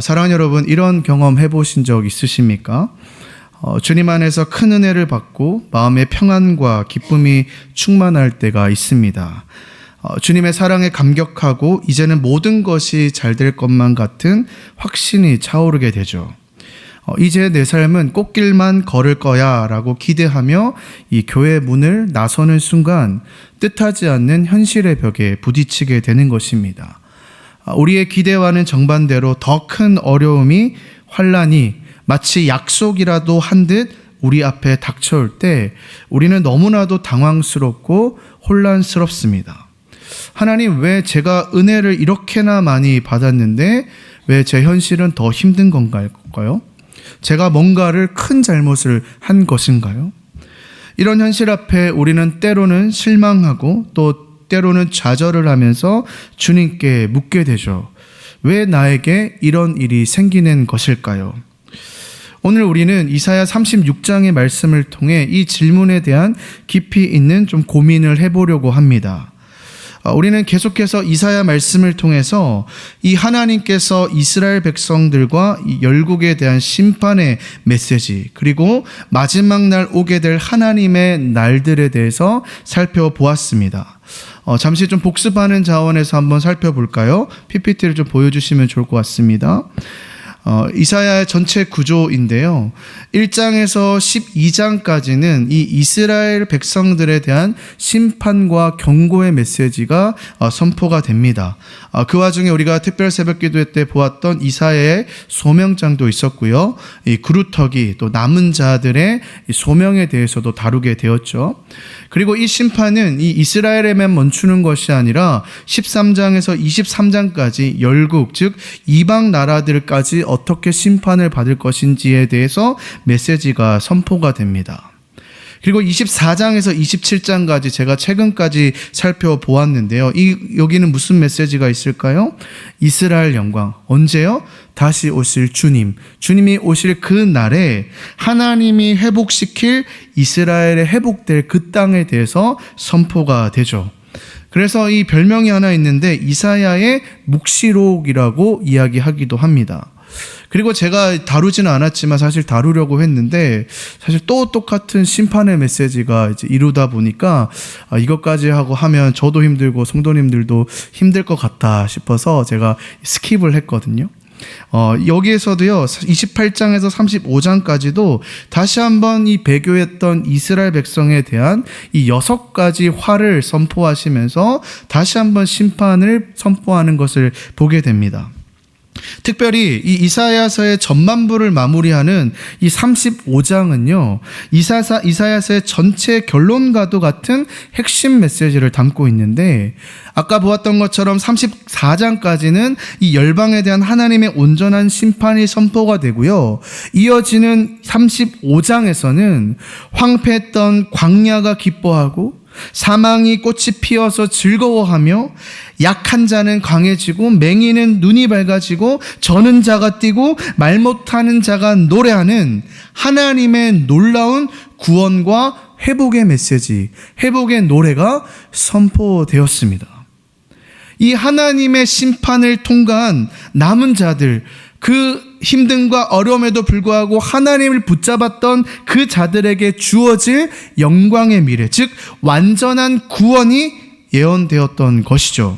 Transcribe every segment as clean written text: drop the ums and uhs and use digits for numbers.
사랑하는 여러분, 이런 경험 해보신 적 있으십니까? 주님 안에서 큰 은혜를 받고 마음의 평안과 기쁨이 충만할 때가 있습니다. 주님의 사랑에 감격하고 이제는 모든 것이 잘 될 것만 같은 확신이 차오르게 되죠. 이제 내 삶은 꽃길만 걸을 거야 라고 기대하며 이 교회 문을 나서는 순간 뜻하지 않는 현실의 벽에 부딪히게 되는 것입니다. 우리의 기대와는 정반대로 더 큰 어려움이, 환난이 마치 약속이라도 한 듯 우리 앞에 닥쳐올 때 우리는 너무나도 당황스럽고 혼란스럽습니다. 하나님, 왜 제가 은혜를 이렇게나 많이 받았는데 왜 제 현실은 더 힘든 건가요? 제가 뭔가를 큰 잘못을 한 것인가요? 이런 현실 앞에 우리는 때로는 실망하고 또 때로는 좌절을 하면서 주님께 묻게 되죠. 왜 나에게 이런 일이 생기는 것일까요? 오늘 우리는 이사야 36장의 말씀을 통해 이 질문에 대한 깊이 있는 좀 고민을 해보려고 합니다. 우리는 계속해서 이사야 말씀을 통해서 이 하나님께서 이스라엘 백성들과 이 열국에 대한 심판의 메시지, 그리고 마지막 날 오게 될 하나님의 날들에 대해서 살펴보았습니다. 잠시 좀 복습하는 자원에서 한번 살펴볼까요? PPT를 좀 보여주시면 좋을 것 같습니다. 이사야의 전체 구조인데요. 1장에서 12장까지는 이 이스라엘 백성들에 대한 심판과 경고의 메시지가 선포가 됩니다. 그 와중에 우리가 특별 새벽기도 때 보았던 이사야의 소명장도 있었고요. 이 그루터기, 또 남은 자들의 소명에 대해서도 다루게 되었죠. 그리고 이 심판은 이 이스라엘에만 멈추는 것이 아니라 13장에서 23장까지 열국, 즉 이방 나라들까지 어떻게 심판을 받을 것인지에 대해서 메시지가 선포가 됩니다. 그리고 24장에서 27장까지 제가 최근까지 살펴보았는데요. 여기는 무슨 메시지가 있을까요? 이스라엘 영광. 언제요? 다시 오실 주님. 주님이 오실 그 날에 하나님이 회복시킬 이스라엘의 회복될 그 땅에 대해서 선포가 되죠. 그래서 이 별명이 하나 있는데 이사야의 묵시록이라고 이야기하기도 합니다. 그리고 제가 다루지는 않았지만 사실 다루려고 했는데 사실 또 똑같은 심판의 메시지가 이제 이루다 보니까 이것까지 하고 하면 저도 힘들고 성도님들도 힘들 것 같다 싶어서 제가 스킵을 했거든요. 여기에서도요, 28장에서 35장까지도 다시 한번 이 배교했던 이스라엘 백성에 대한 이 6가지 화를 선포하시면서 다시 한번 심판을 선포하는 것을 보게 됩니다. 특별히 이 이사야서의 전반부를 마무리하는 이 35장은요, 이사야서의 전체 결론과도 같은 핵심 메시지를 담고 있는데, 아까 보았던 것처럼 34장까지는 이 열방에 대한 하나님의 온전한 심판이 선포가 되고요, 이어지는 35장에서는 황폐했던 광야가 기뻐하고 사망이 꽃이 피어서 즐거워하며 약한 자는 강해지고 맹인은 눈이 밝아지고 저는 자가 뛰고 말 못하는 자가 노래하는 하나님의 놀라운 구원과 회복의 메시지, 회복의 노래가 선포되었습니다. 이 하나님의 심판을 통과한 남은 자들, 그 힘듦과 어려움에도 불구하고 하나님을 붙잡았던 그 자들에게 주어질 영광의 미래, 즉 완전한 구원이 예언되었던 것이죠.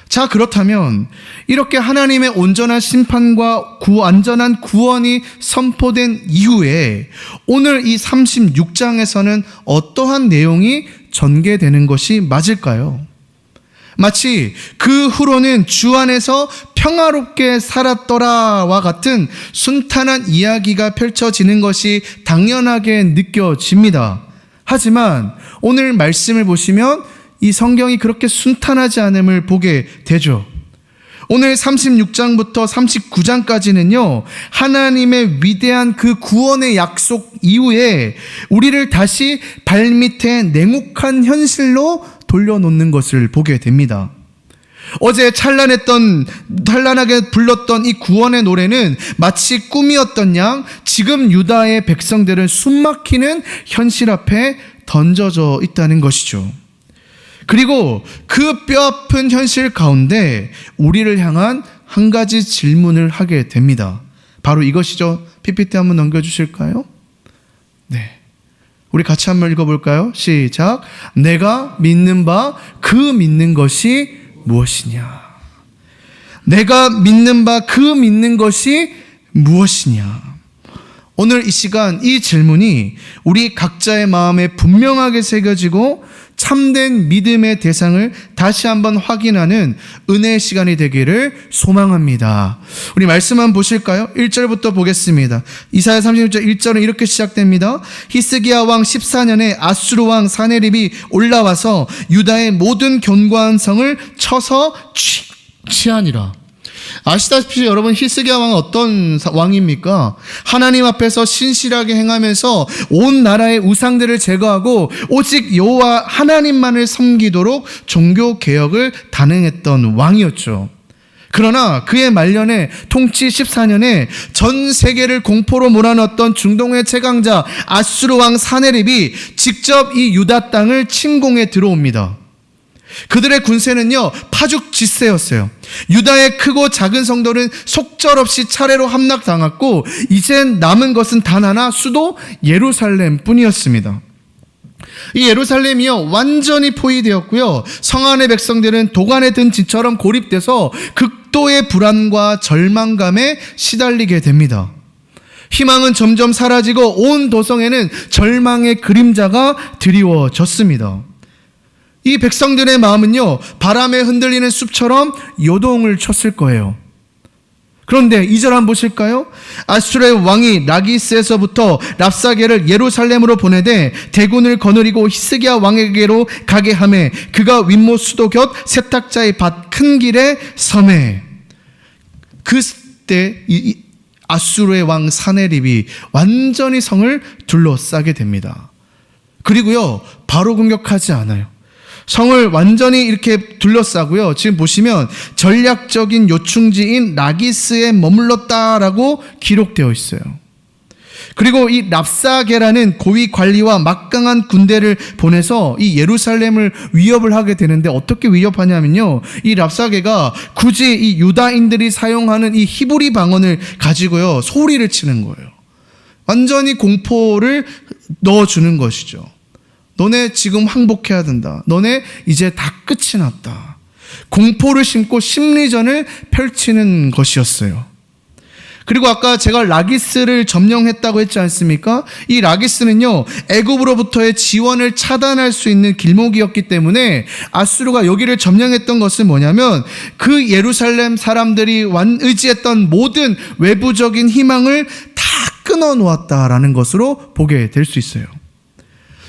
자, 그렇다면 이렇게 하나님의 온전한 심판과 완전한 구원이 선포된 이후에 오늘 이 36장에서는 어떠한 내용이 전개되는 것이 맞을까요? 마치 그 후로는 주 안에서 평화롭게 살았더라와 같은 순탄한 이야기가 펼쳐지는 것이 당연하게 느껴집니다. 하지만 오늘 말씀을 보시면 이 성경이 그렇게 순탄하지 않음을 보게 되죠. 오늘 36장부터 39장까지는요, 하나님의 위대한 그 구원의 약속 이후에 우리를 다시 발밑에 냉혹한 현실로 돌려놓는 것을 보게 됩니다. 어제 찬란하게 불렀던 이 구원의 노래는 마치 꿈이었던 양 지금 유다의 백성들은 숨막히는 현실 앞에 던져져 있다는 것이죠. 그리고 그 뼈아픈 현실 가운데 우리를 향한 한 가지 질문을 하게 됩니다. 바로 이것이죠. PPT 한번 넘겨주실까요? 네. 우리 같이 한번 읽어볼까요? 시작. 내가 믿는 바 그 믿는 것이 무엇이냐? 내가 믿는 바 그 믿는 것이 무엇이냐? 오늘 이 시간 이 질문이 우리 각자의 마음에 분명하게 새겨지고 참된 믿음의 대상을 다시 한번 확인하는 은혜의 시간이 되기를 소망합니다. 우리 말씀 한번 보실까요? 1절부터 보겠습니다. 이사야 36절 1절은 이렇게 시작됩니다. 히스기야 왕 14년에 아수르 왕 사네립이 올라와서 유다의 모든 견고한 성을 쳐서 취하니라. 아시다시피 여러분, 히스기야 왕은 어떤 왕입니까? 하나님 앞에서 신실하게 행하면서 온 나라의 우상들을 제거하고 오직 여호와 하나님만을 섬기도록 종교 개혁을 단행했던 왕이었죠. 그러나 그의 말년에 통치 14년에 전 세계를 공포로 몰아넣었던 중동의 최강자 아수르 왕 사네립이 직접 이 유다 땅을 침공해 들어옵니다. 그들의 군세는요, 파죽지세였어요. 유다의 크고 작은 성들은 속절없이 차례로 함락당했고 이젠 남은 것은 단 하나, 수도 예루살렘 뿐이었습니다. 이 예루살렘이요, 완전히 포위되었고요, 성 안의 백성들은 도간에 든 쥐처럼 고립돼서 극도의 불안과 절망감에 시달리게 됩니다. 희망은 점점 사라지고 온 도성에는 절망의 그림자가 드리워졌습니다. 이 백성들의 마음은요, 바람에 흔들리는 숲처럼 요동을 쳤을 거예요. 그런데 2절 한번 보실까요? 아수르의 왕이 라기스에서부터 랍사게를 예루살렘으로 보내되 대군을 거느리고 히스기야 왕에게로 가게 하매 그가 윗모 수도 곁 세탁자의 밭 큰 길에 서매. 그때 이 아수르의 왕 사네립이 완전히 성을 둘러싸게 됩니다. 그리고요, 바로 공격하지 않아요. 성을 완전히 이렇게 둘러싸고요, 지금 보시면 전략적인 요충지인 라기스에 머물렀다라고 기록되어 있어요. 그리고 이 랍사게라는 고위 관리와 막강한 군대를 보내서 이 예루살렘을 위협을 하게 되는데, 어떻게 위협하냐면요, 이 랍사게가 굳이 이 유다인들이 사용하는 이 히브리 방언을 가지고요, 소리를 치는 거예요. 완전히 공포를 넣어주는 것이죠. 너네 지금 항복해야 된다. 너네 이제 다 끝이 났다. 공포를 심고 심리전을 펼치는 것이었어요. 그리고 아까 제가 라기스를 점령했다고 했지 않습니까? 이 라기스는요, 애굽으로부터의 지원을 차단할 수 있는 길목이었기 때문에 아수르가 여기를 점령했던 것은 뭐냐면 그 예루살렘 사람들이 의지했던 모든 외부적인 희망을 다 끊어놓았다라는 것으로 보게 될 수 있어요.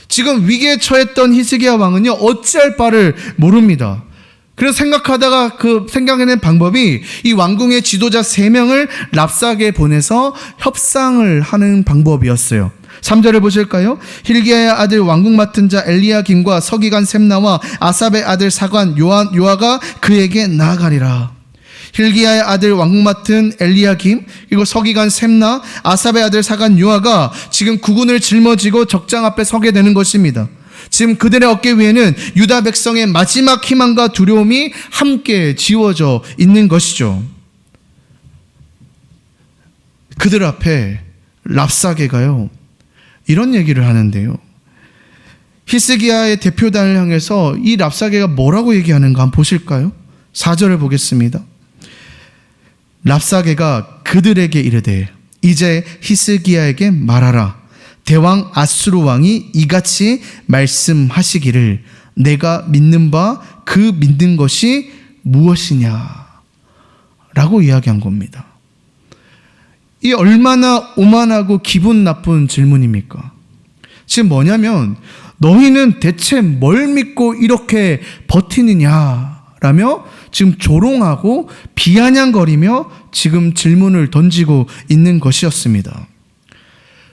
지금 위기에 처했던 히스기야 왕은요, 어찌할 바를 모릅니다. 그래서 생각해낸 방법이 이 왕궁의 지도자 3명을 랍사게에 보내서 협상을 하는 방법이었어요. 3절을 보실까요? 힐기야의 아들 왕궁 맡은 자 엘리야김과 서기관 셈나와 아삽의 아들 사관 요아가 그에게 나아가리라. 힐기야의 아들 왕궁 맡은 엘리야김, 그리고 서기관 셈나, 아삽의 아들 사관 요아가 지금 국군을 짊어지고 적장 앞에 서게 되는 것입니다. 지금 그들의 어깨 위에는 유다 백성의 마지막 희망과 두려움이 함께 지워져 있는 것이죠. 그들 앞에 랍사게가요, 이런 얘기를 하는데요, 히스기야의 대표단을 향해서 이 랍사게가 뭐라고 얘기하는가 한번 보실까요? 4절을 보겠습니다. 랍사게가 그들에게 이르되 이제 히스기야에게 말하라. 대왕 아수르 왕이 이같이 말씀하시기를 내가 믿는 바 그 믿는 것이 무엇이냐 라고 이야기한 겁니다. 이 얼마나 오만하고 기분 나쁜 질문입니까? 지금 뭐냐면 너희는 대체 뭘 믿고 이렇게 버티느냐 라며 지금 조롱하고 비아냥거리며 지금 질문을 던지고 있는 것이었습니다.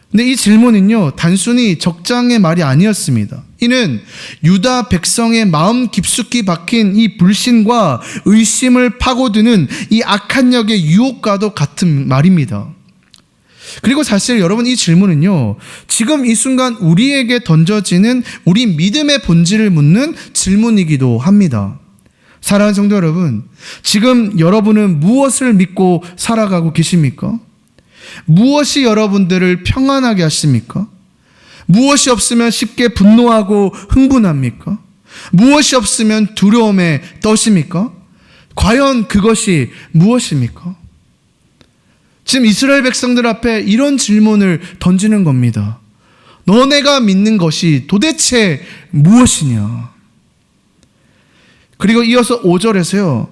근데 이 질문은요, 단순히 적장의 말이 아니었습니다. 이는 유다 백성의 마음 깊숙이 박힌 이 불신과 의심을 파고드는 이 악한 역의 유혹과도 같은 말입니다. 그리고 사실 여러분, 이 질문은요, 지금 이 순간 우리에게 던져지는 우리 믿음의 본질을 묻는 질문이기도 합니다. 사랑하는 성도 여러분, 지금 여러분은 무엇을 믿고 살아가고 계십니까? 무엇이 여러분들을 평안하게 하십니까? 무엇이 없으면 쉽게 분노하고 흥분합니까? 무엇이 없으면 두려움에 떠십니까? 과연 그것이 무엇입니까? 지금 이스라엘 백성들 앞에 이런 질문을 던지는 겁니다. 너네가 믿는 것이 도대체 무엇이냐? 그리고 이어서 5절에서요.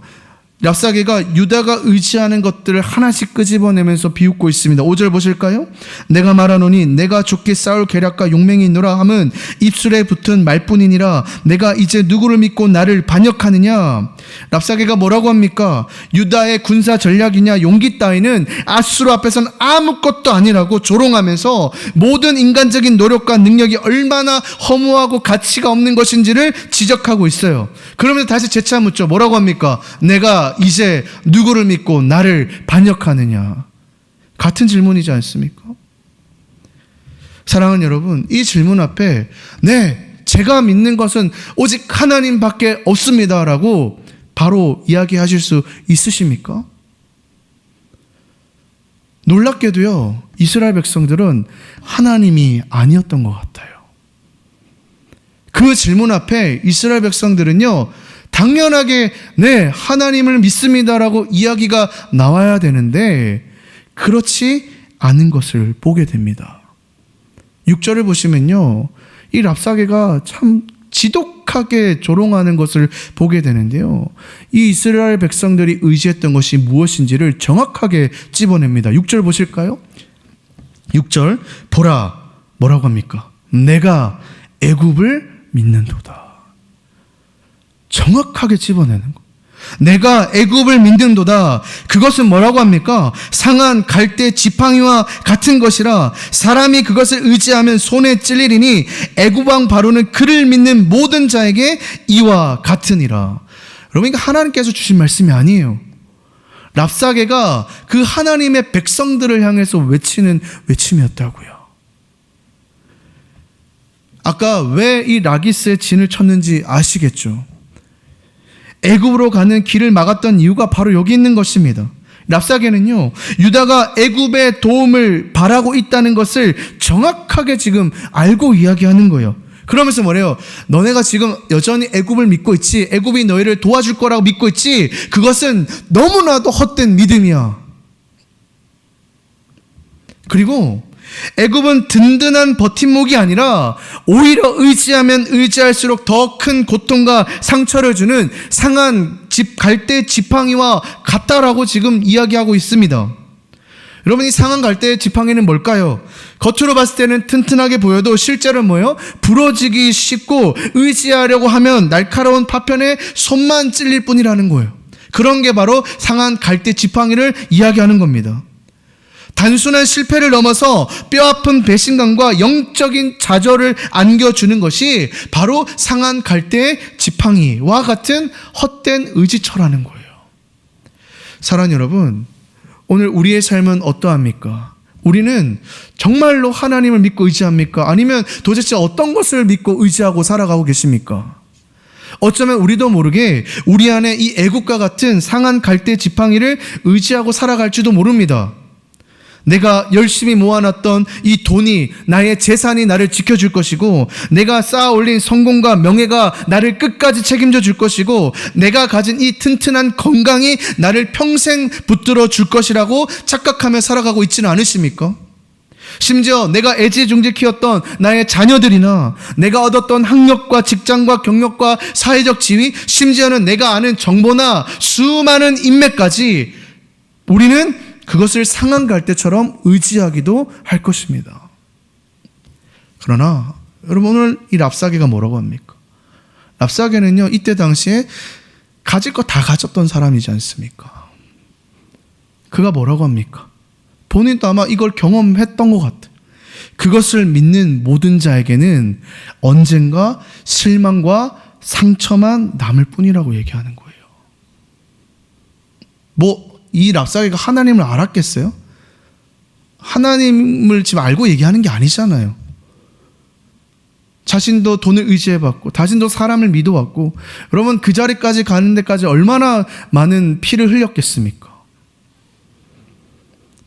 랍사게가 유다가 의지하는 것들을 하나씩 끄집어내면서 비웃고 있습니다. 5절 보실까요? 내가 말하노니 내가 죽게 싸울 계략과 용맹이 있노라 함은 입술에 붙은 말뿐이니라. 내가 이제 누구를 믿고 나를 반역하느냐? 랍사게가 뭐라고 합니까? 유다의 군사 전략이냐 용기 따위는 아수르 앞에서는 아무것도 아니라고 조롱하면서 모든 인간적인 노력과 능력이 얼마나 허무하고 가치가 없는 것인지를 지적하고 있어요. 그러면서 다시 재차 묻죠. 뭐라고 합니까? 내가 이제 누구를 믿고 나를 반역하느냐? 같은 질문이지 않습니까? 사랑하는 여러분, 이 질문 앞에 네, 제가 믿는 것은 오직 하나님밖에 없습니다라고 바로 이야기하실 수 있으십니까? 놀랍게도요, 이스라엘 백성들은 하나님이 아니었던 것 같아요. 그 질문 앞에 이스라엘 백성들은요, 당연하게 네, 하나님을 믿습니다라고 이야기가 나와야 되는데 그렇지 않은 것을 보게 됩니다. 6절을 보시면요, 이 랍사게가 참 지독하게 조롱하는 것을 보게 되는데요, 이 이스라엘 백성들이 의지했던 것이 무엇인지를 정확하게 찝어냅니다. 6절 보실까요? 6절 보라, 뭐라고 합니까? 내가 애굽을 믿는도다. 정확하게 집어내는 거. 내가 애굽을 믿는도다. 그것은 뭐라고 합니까? 상한 갈대 지팡이와 같은 것이라 사람이 그것을 의지하면 손에 찔리리니 애굽 왕 바로는 그를 믿는 모든 자에게 이와 같으니라. 여러분, 이거 하나님께서 주신 말씀이 아니에요. 랍사게가 그 하나님의 백성들을 향해서 외치는 외침이었다고요. 아까 왜 이 라기스의 진을 쳤는지 아시겠죠? 애굽으로 가는 길을 막았던 이유가 바로 여기 있는 것입니다. 랍사게는요, 유다가 애굽의 도움을 바라고 있다는 것을 정확하게 지금 알고 이야기하는 거예요. 그러면서 뭐래요? 너네가 지금 여전히 애굽을 믿고 있지, 애굽이 너희를 도와줄 거라고 믿고 있지, 그것은 너무나도 헛된 믿음이야. 그리고 애굽은 든든한 버팀목이 아니라 오히려 의지하면 의지할수록 더 큰 고통과 상처를 주는 상한 갈대 지팡이와 같다라고 지금 이야기하고 있습니다. 여러분, 이 상한 갈대 지팡이는 뭘까요? 겉으로 봤을 때는 튼튼하게 보여도 실제로 뭐예요? 부러지기 쉽고 의지하려고 하면 날카로운 파편에 손만 찔릴 뿐이라는 거예요. 그런 게 바로 상한 갈대 지팡이를 이야기하는 겁니다. 단순한 실패를 넘어서 뼈아픈 배신감과 영적인 좌절을 안겨주는 것이 바로 상한 갈대의 지팡이와 같은 헛된 의지처라는 거예요. 사랑하는 여러분, 오늘 우리의 삶은 어떠합니까? 우리는 정말로 하나님을 믿고 의지합니까? 아니면 도대체 어떤 것을 믿고 의지하고 살아가고 계십니까? 어쩌면 우리도 모르게 우리 안에 이 애국과 같은 상한 갈대 지팡이를 의지하고 살아갈지도 모릅니다. 내가 열심히 모아놨던 이 돈이, 나의 재산이 나를 지켜줄 것이고, 내가 쌓아 올린 성공과 명예가 나를 끝까지 책임져 줄 것이고, 내가 가진 이 튼튼한 건강이 나를 평생 붙들어 줄 것이라고 착각하며 살아가고 있지는 않으십니까? 심지어 내가 애지중지 키웠던 나의 자녀들이나 내가 얻었던 학력과 직장과 경력과 사회적 지위, 심지어는 내가 아는 정보나 수많은 인맥까지 우리는 그것을 상한 갈대처럼 의지하기도 할 것입니다. 그러나 여러분, 오늘 이 랍사게가 뭐라고 합니까? 랍사게는요, 이때 당시에 가질 거 다 가졌던 사람이지 않습니까? 그가 뭐라고 합니까? 본인도 아마 이걸 경험했던 것 같아요. 그것을 믿는 모든 자에게는 언젠가 실망과 상처만 남을 뿐이라고 얘기하는 거예요. 이 랍사게가 하나님을 알았겠어요? 하나님을 지금 알고 얘기하는 게 아니잖아요. 자신도 돈을 의지해봤고 자신도 사람을 믿어왔고, 여러분 그 자리까지 가는 데까지 얼마나 많은 피를 흘렸겠습니까?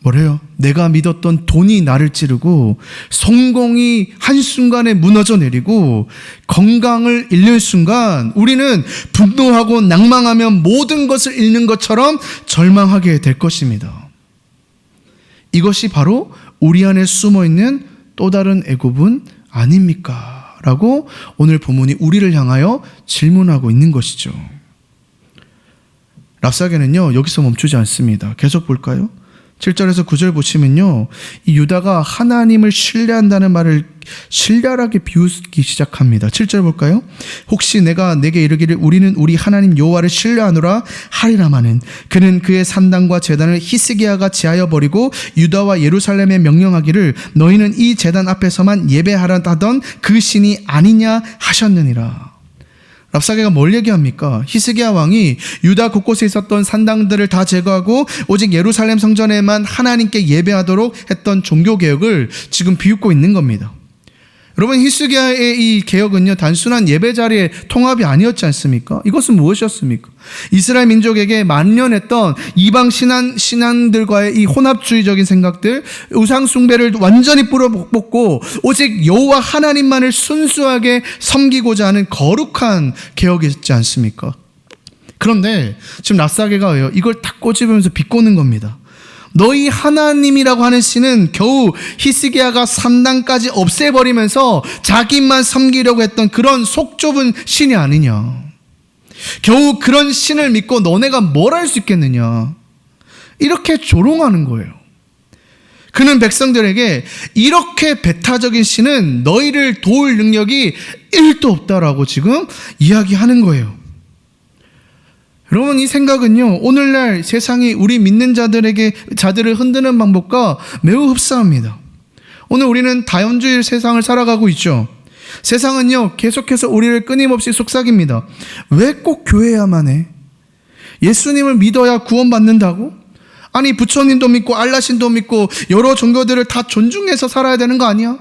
뭐래요? 내가 믿었던 돈이 나를 찌르고 성공이 한순간에 무너져 내리고 건강을 잃는 순간 우리는 분노하고 낭망하며 모든 것을 잃는 것처럼 절망하게 될 것입니다. 이것이 바로 우리 안에 숨어있는 또 다른 애굽은 아닙니까? 라고 오늘 본문이 우리를 향하여 질문하고 있는 것이죠. 랍사게는요 여기서 멈추지 않습니다. 계속 볼까요? 7절에서 9절 보시면요, 이 유다가 하나님을 신뢰한다는 말을 신랄하게 비웃기 시작합니다. 7절 볼까요? 혹시 내가 내게 이르기를 우리는 우리 하나님 여호와를 신뢰하노라 하리라마는 그는 그의 산당과 제단을 히스기야가 제하여 버리고 유다와 예루살렘에 명령하기를 너희는 이 제단 앞에서만 예배하라 하던 그 신이 아니냐 하셨느니라. 랍사게가 뭘 얘기합니까? 히스기야 왕이 유다 곳곳에 있었던 산당들을 다 제거하고 오직 예루살렘 성전에만 하나님께 예배하도록 했던 종교개혁을 지금 비웃고 있는 겁니다. 여러분, 히스기야의 이 개혁은요 단순한 예배 자리의 통합이 아니었지 않습니까? 이것은 무엇이었습니까? 이스라엘 민족에게 만연했던 이방 신앙들과의 이 혼합주의적인 생각들, 우상 숭배를 완전히 뿌려뽑고 오직 여호와 하나님만을 순수하게 섬기고자 하는 거룩한 개혁이었지 않습니까? 그런데 지금 랍사게가 이걸 딱 꼬집으면서 비꼬는 겁니다. 너희 하나님이라고 하는 신은 겨우 히스기야가 산당까지 없애버리면서 자기만 섬기려고 했던 그런 속 좁은 신이 아니냐. 겨우 그런 신을 믿고 너네가 뭘 할 수 있겠느냐. 이렇게 조롱하는 거예요. 그는 백성들에게 이렇게 배타적인 신은 너희를 도울 능력이 1도 없다라고 지금 이야기하는 거예요. 여러분, 이 생각은요 오늘날 세상이 우리 믿는 자들을 흔드는 방법과 매우 흡사합니다. 오늘 우리는 다원주의 세상을 살아가고 있죠. 세상은요 계속해서 우리를 끊임없이 속삭입니다. 왜 꼭 교회야만 해? 예수님을 믿어야 구원받는다고? 아니 부처님도 믿고 알라신도 믿고 여러 종교들을 다 존중해서 살아야 되는 거 아니야?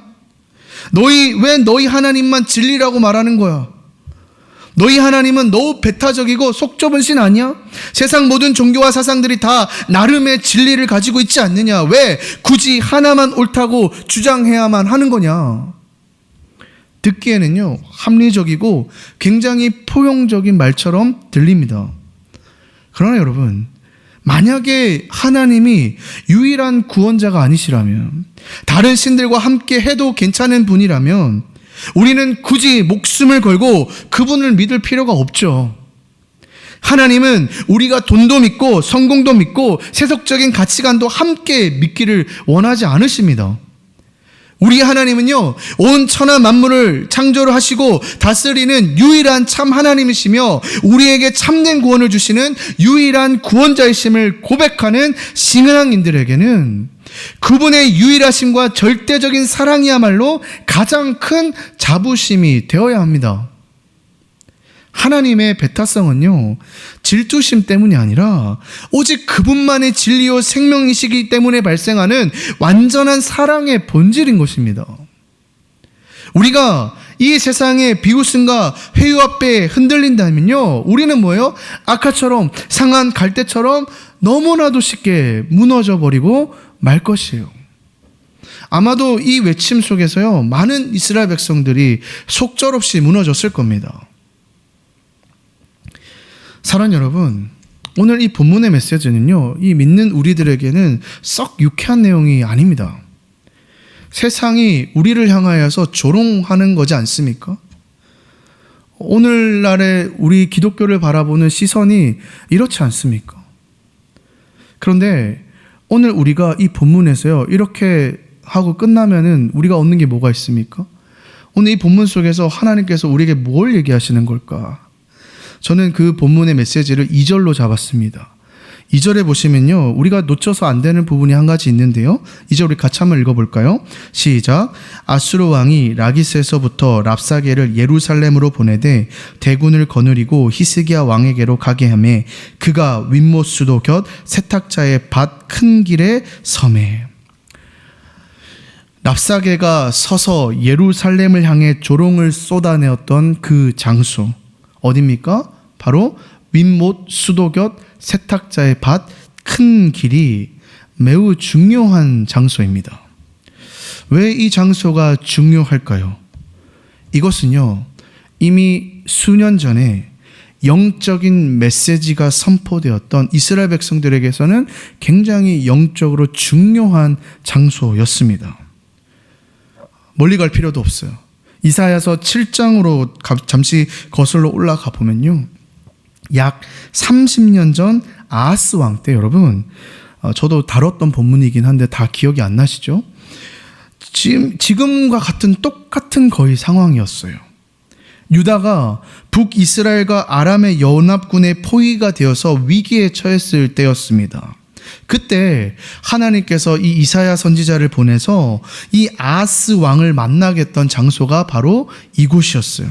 왜 너희 하나님만 진리라고 말하는 거야? 너희 하나님은 너무 배타적이고 속 좁은 신 아니야? 세상 모든 종교와 사상들이 다 나름의 진리를 가지고 있지 않느냐? 왜 굳이 하나만 옳다고 주장해야만 하는 거냐? 듣기에는요 합리적이고 굉장히 포용적인 말처럼 들립니다. 그러나 여러분, 만약에 하나님이 유일한 구원자가 아니시라면, 다른 신들과 함께 해도 괜찮은 분이라면 우리는 굳이 목숨을 걸고 그분을 믿을 필요가 없죠. 하나님은 우리가 돈도 믿고 성공도 믿고 세속적인 가치관도 함께 믿기를 원하지 않으십니다. 우리 하나님은요 온 천하 만물을 창조를 하시고 다스리는 유일한 참 하나님이시며 우리에게 참된 구원을 주시는 유일한 구원자이심을 고백하는 신앙인들에게는 그분의 유일하심과 절대적인 사랑이야말로 가장 큰 자부심이 되어야 합니다. 하나님의 배타성은요 질투심 때문이 아니라 오직 그분만의 진리요 생명이시기 때문에 발생하는 완전한 사랑의 본질인 것입니다. 우리가 이 세상의 비웃음과 회유 앞에 흔들린다면요 우리는 뭐예요? 아까처럼 상한 갈대처럼 너무나도 쉽게 무너져 버리고 말 것이에요. 아마도 이 외침 속에서요 많은 이스라엘 백성들이 속절없이 무너졌을 겁니다. 사랑 여러분, 오늘 이 본문의 메시지는요 이 믿는 우리들에게는 썩 유쾌한 내용이 아닙니다. 세상이 우리를 향하여서 조롱하는 거지 않습니까? 오늘날의 우리 기독교를 바라보는 시선이 이렇지 않습니까? 그런데 오늘 우리가 이 본문에서요 이렇게 하고 끝나면은 우리가 얻는 게 뭐가 있습니까? 오늘 이 본문 속에서 하나님께서 우리에게 뭘 얘기하시는 걸까? 저는 그 본문의 메시지를 2절로 잡았습니다. 2절에 보시면요 우리가 놓쳐서 안 되는 부분이 한 가지 있는데요, 2절 우리 같이 한번 읽어볼까요? 시작. 아수르 왕이 라기스에서부터 랍사게를 예루살렘으로 보내되 대군을 거느리고 히스기야 왕에게로 가게 하매 그가 윗못수도 곁 세탁자의 밭 큰 길에 섬에. 랍사게가 서서 예루살렘을 향해 조롱을 쏟아내었던 그 장소 어디입니까? 바로 윗못 수도곁 세탁자의 밭 큰 길이 매우 중요한 장소입니다. 왜 이 장소가 중요할까요? 이것은요, 이미 수년 전에 영적인 메시지가 선포되었던 이스라엘 백성들에게서는 굉장히 영적으로 중요한 장소였습니다. 멀리 갈 필요도 없어요. 이사야서 7장으로 잠시 거슬러 올라가 보면요, 약 30년 전 아하스 왕 때, 여러분, 저도 다뤘던 본문이긴 한데 다 기억이 안 나시죠? 지금과 같은 똑같은 거의 상황이었어요. 유다가 북이스라엘과 아람의 연합군의 포위가 되어서 위기에 처했을 때였습니다. 그때 하나님께서 이 이사야 선지자를 보내서 이 아하스 왕을 만나게 했던 장소가 바로 이곳이었어요.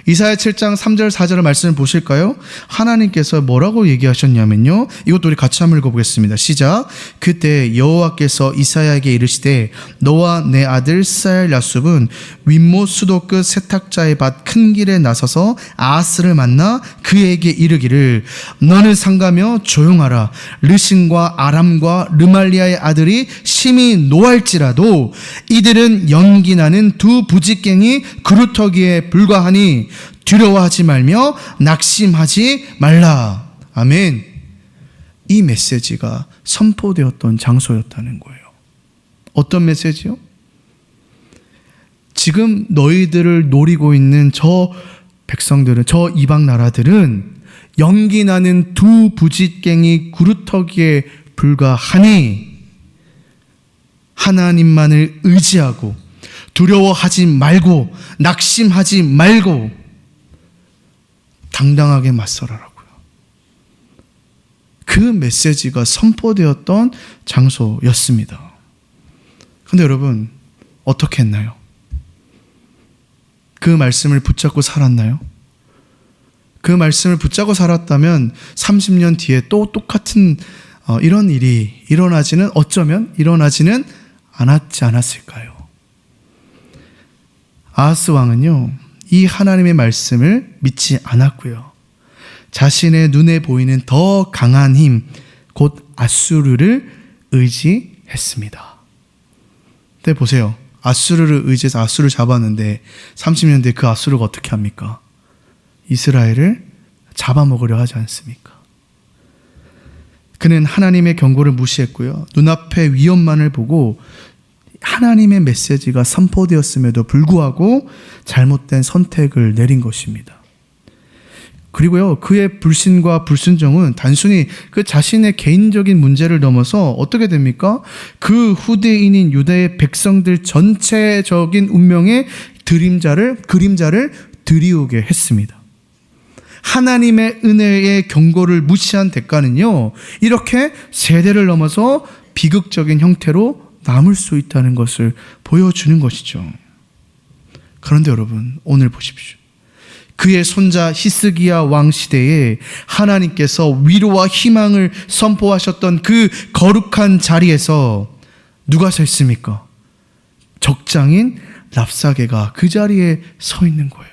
이사야 7장 3절 4절의 말씀을 보실까요? 하나님께서 뭐라고 얘기하셨냐면요, 이것도 우리 같이 한번 읽어보겠습니다. 시작. 그때 여호와께서 이사야에게 이르시되 너와 내 아들 스야엘 야숲은 윗못 수도 끝 세탁자의 밭 큰 길에 나서서 아하스를 만나 그에게 이르기를 너는 상가며 조용하라. 르신과 아람과 르말리아의 아들이 심히 노할지라도 이들은 연기 나는 두 부직갱이 그루터기에 불과하니 두려워하지 말며 낙심하지 말라. 아멘. 이 메시지가 선포되었던 장소였다는 거예요. 어떤 메시지요? 지금 너희들을 노리고 있는 저 백성들은, 저 이방 나라들은 연기 나는 두 부직갱이 구루터기에 불과하니 하나님만을 의지하고 두려워하지 말고 낙심하지 말고 당당하게 맞서라라고요. 그 메시지가 선포되었던 장소였습니다. 그런데 여러분, 어떻게 했나요? 그 말씀을 붙잡고 살았나요? 그 말씀을 붙잡고 살았다면 30년 뒤에 또 똑같은 이런 일이 어쩌면 일어나지는 않았지 않았을까요? 아하스 왕은요, 이 하나님의 말씀을 믿지 않았고요, 자신의 눈에 보이는 더 강한 힘, 곧 아수르를 의지했습니다. 근데 보세요. 아수르를 의지해서 아수르를 잡았는데 30년 뒤에 그 아수르가 어떻게 합니까? 이스라엘을 잡아먹으려 하지 않습니까? 그는 하나님의 경고를 무시했고요, 눈앞의 위험만을 보고 하나님의 메시지가 선포되었음에도 불구하고 잘못된 선택을 내린 것입니다. 그리고요, 그의 불신과 불순종은 단순히 그 자신의 개인적인 문제를 넘어서 어떻게 됩니까? 그 후대인인 유다의 백성들 전체적인 운명의 그림자를 드리우게 했습니다. 하나님의 은혜의 경고를 무시한 대가는요, 이렇게 세대를 넘어서 비극적인 형태로 남을 수 있다는 것을 보여주는 것이죠. 그런데 여러분, 오늘 보십시오. 그의 손자 히스기야 왕 시대에 하나님께서 위로와 희망을 선포하셨던 그 거룩한 자리에서 누가 서 있습니까? 적장인 랍사게가 그 자리에 서 있는 거예요.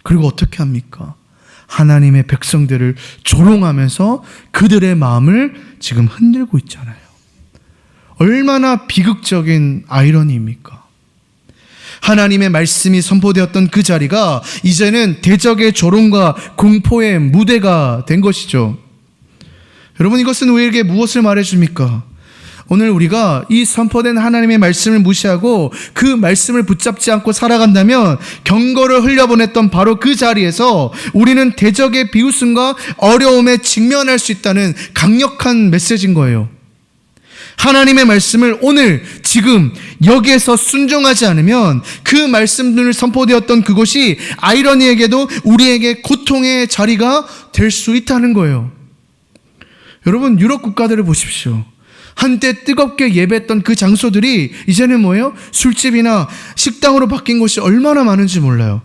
그리고 어떻게 합니까? 하나님의 백성들을 조롱하면서 그들의 마음을 지금 흔들고 있잖아요. 얼마나 비극적인 아이러니입니까? 하나님의 말씀이 선포되었던 그 자리가 이제는 대적의 조롱과 공포의 무대가 된 것이죠. 여러분, 이것은 우리에게 무엇을 말해줍니까? 오늘 우리가 이 선포된 하나님의 말씀을 무시하고 그 말씀을 붙잡지 않고 살아간다면 경고를 흘려보냈던 바로 그 자리에서 우리는 대적의 비웃음과 어려움에 직면할 수 있다는 강력한 메시지인 거예요. 하나님의 말씀을 오늘 지금 여기에서 순종하지 않으면 그 말씀들 선포되었던 그곳이 아이러니에게도 우리에게 고통의 자리가 될 수 있다는 거예요. 여러분, 유럽 국가들을 보십시오. 한때 뜨겁게 예배했던 그 장소들이 이제는 뭐예요? 술집이나 식당으로 바뀐 곳이 얼마나 많은지 몰라요.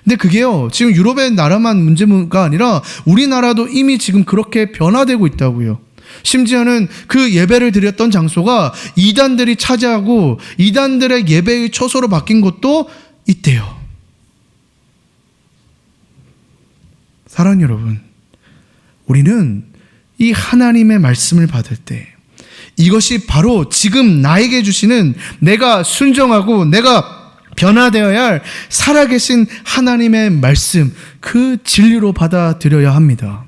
근데 그게요, 지금 유럽의 나라만 문제가 아니라 우리나라도 이미 지금 그렇게 변화되고 있다고요. 심지어는 그 예배를 드렸던 장소가 이단들이 차지하고 이단들의 예배의 처소로 바뀐 곳도 있대요. 사랑하는 여러분, 우리는 이 하나님의 말씀을 받을 때 이것이 바로 지금 나에게 주시는 내가 순종하고 내가 변화되어야 할 살아계신 하나님의 말씀, 그 진리로 받아들여야 합니다.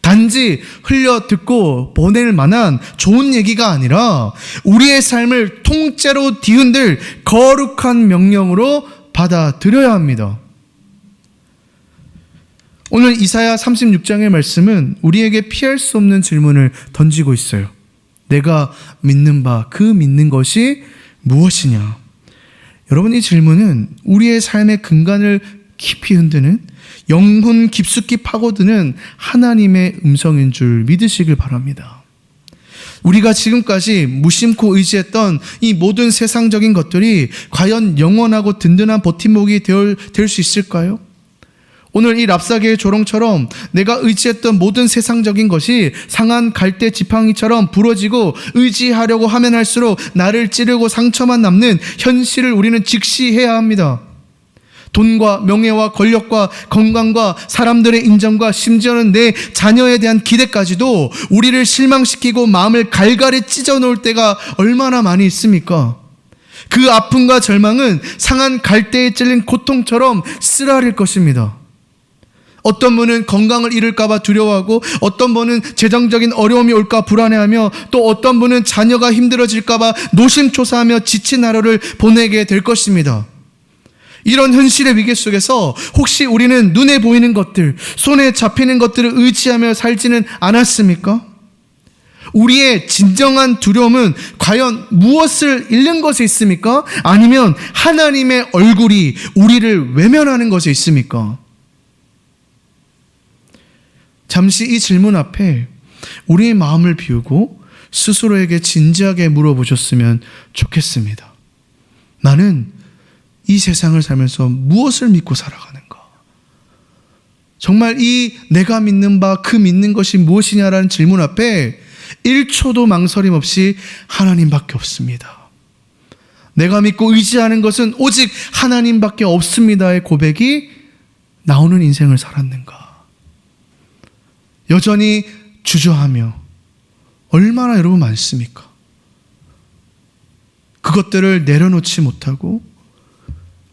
단지 흘려 듣고 보낼 만한 좋은 얘기가 아니라 우리의 삶을 통째로 뒤흔들 거룩한 명령으로 받아들여야 합니다. 오늘 이사야 36장의 말씀은 우리에게 피할 수 없는 질문을 던지고 있어요. 내가 믿는 바, 그 믿는 것이 무엇이냐? 여러분, 이 질문은 우리의 삶의 근간을 깊이 흔드는, 영혼 깊숙이 파고드는 하나님의 음성인 줄 믿으시길 바랍니다. 우리가 지금까지 무심코 의지했던 이 모든 세상적인 것들이 과연 영원하고 든든한 버팀목이 될 수 있을까요? 오늘 이 랍사계의 조롱처럼 내가 의지했던 모든 세상적인 것이 상한 갈대 지팡이처럼 부러지고 의지하려고 하면 할수록 나를 찌르고 상처만 남는 현실을 우리는 직시해야 합니다. 돈과 명예와 권력과 건강과 사람들의 인정과 심지어는 내 자녀에 대한 기대까지도 우리를 실망시키고 마음을 갈갈이 찢어놓을 때가 얼마나 많이 있습니까? 그 아픔과 절망은 상한 갈대에 찔린 고통처럼 쓰라릴 것입니다. 어떤 분은 건강을 잃을까 봐 두려워하고, 어떤 분은 재정적인 어려움이 올까 불안해하며, 또 어떤 분은 자녀가 힘들어질까 봐 노심초사하며 지친 하루를 보내게 될 것입니다. 이런 현실의 위기 속에서 혹시 우리는 눈에 보이는 것들, 손에 잡히는 것들을 의지하며 살지는 않았습니까? 우리의 진정한 두려움은 과연 무엇을 잃는 것에 있습니까? 아니면 하나님의 얼굴이 우리를 외면하는 것에 있습니까? 잠시 이 질문 앞에 우리의 마음을 비우고 스스로에게 진지하게 물어보셨으면 좋겠습니다. 나는 이 세상을 살면서 무엇을 믿고 살아가는가? 정말 이 내가 믿는 바, 그 믿는 것이 무엇이냐라는 질문 앞에 1초도 망설임 없이 하나님밖에 없습니다. 내가 믿고 의지하는 것은 오직 하나님밖에 없습니다의 고백이 나오는 인생을 살았는가? 여전히 주저하며 얼마나 여러분 많습니까? 그것들을 내려놓지 못하고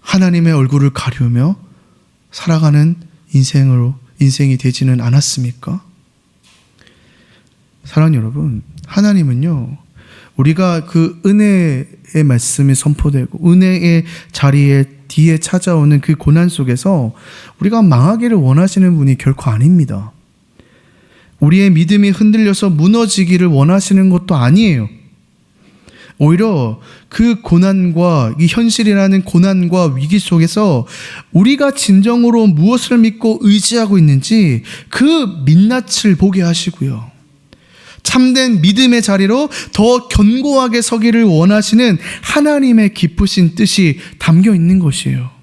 하나님의 얼굴을 가리우며 살아가는 인생이 되지는 않았습니까? 사랑하는 여러분, 하나님은요, 우리가 그 은혜의 말씀이 선포되고 은혜의 자리에 뒤에 찾아오는 그 고난 속에서 우리가 망하기를 원하시는 분이 결코 아닙니다. 우리의 믿음이 흔들려서 무너지기를 원하시는 것도 아니에요. 오히려 그 고난과 이 현실이라는 고난과 위기 속에서 우리가 진정으로 무엇을 믿고 의지하고 있는지 그 민낯을 보게 하시고요, 참된 믿음의 자리로 더 견고하게 서기를 원하시는 하나님의 깊으신 뜻이 담겨 있는 것이에요.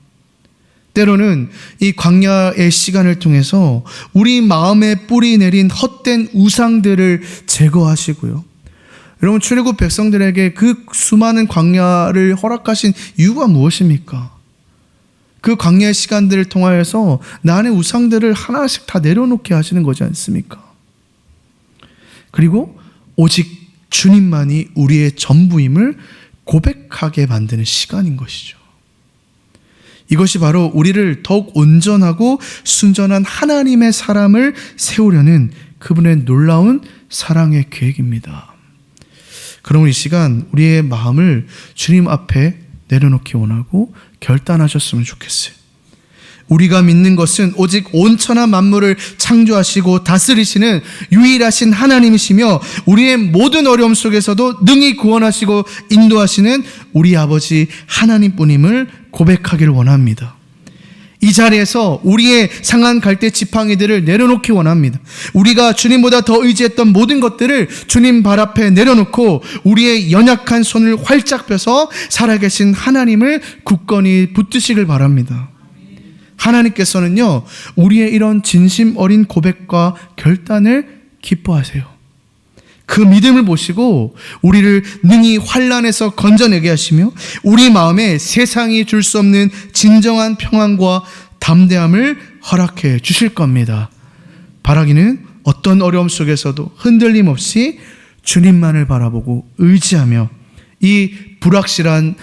때로는 이 광야의 시간을 통해서 우리 마음에 뿌리 내린 헛된 우상들을 제거하시고요, 여러분, 출애굽 백성들에게 그 수많은 광야를 허락하신 이유가 무엇입니까? 그 광야의 시간들을 통하여서 나의 우상들을 하나씩 다 내려놓게 하시는 거지 않습니까? 그리고 오직 주님만이 우리의 전부임을 고백하게 만드는 시간인 것이죠. 이것이 바로 우리를 더욱 온전하고 순전한 하나님의 사람을 세우려는 그분의 놀라운 사랑의 계획입니다. 그럼 이 시간 우리의 마음을 주님 앞에 내려놓기 원하고 결단하셨으면 좋겠어요. 우리가 믿는 것은 오직 온천한 만물을 창조하시고 다스리시는 유일하신 하나님이시며 우리의 모든 어려움 속에서도 능히 구원하시고 인도하시는 우리 아버지 하나님뿐임을 고백하기를 원합니다. 이 자리에서 우리의 상한 갈대 지팡이들을 내려놓기 원합니다. 우리가 주님보다 더 의지했던 모든 것들을 주님 발 앞에 내려놓고 우리의 연약한 손을 활짝 펴서 살아계신 하나님을 굳건히 붙드시길 바랍니다. 하나님께서는요, 우리의 이런 진심 어린 고백과 결단을 기뻐하세요. 그 믿음을 보시고 우리를 능히 환난에서 건져내게 하시며 우리 마음에 세상이 줄 수 없는 진정한 평안과 담대함을 허락해 주실 겁니다. 바라기는 어떤 어려움 속에서도 흔들림 없이 주님만을 바라보고 의지하며 이 불확실한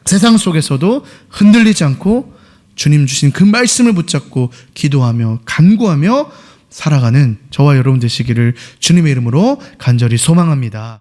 세상 속에서도 흔들리지 않고 주님 주신 그 말씀을 붙잡고 기도하며 간구하며 살아가는 저와 여러분 되시기를 주님의 이름으로 간절히 소망합니다.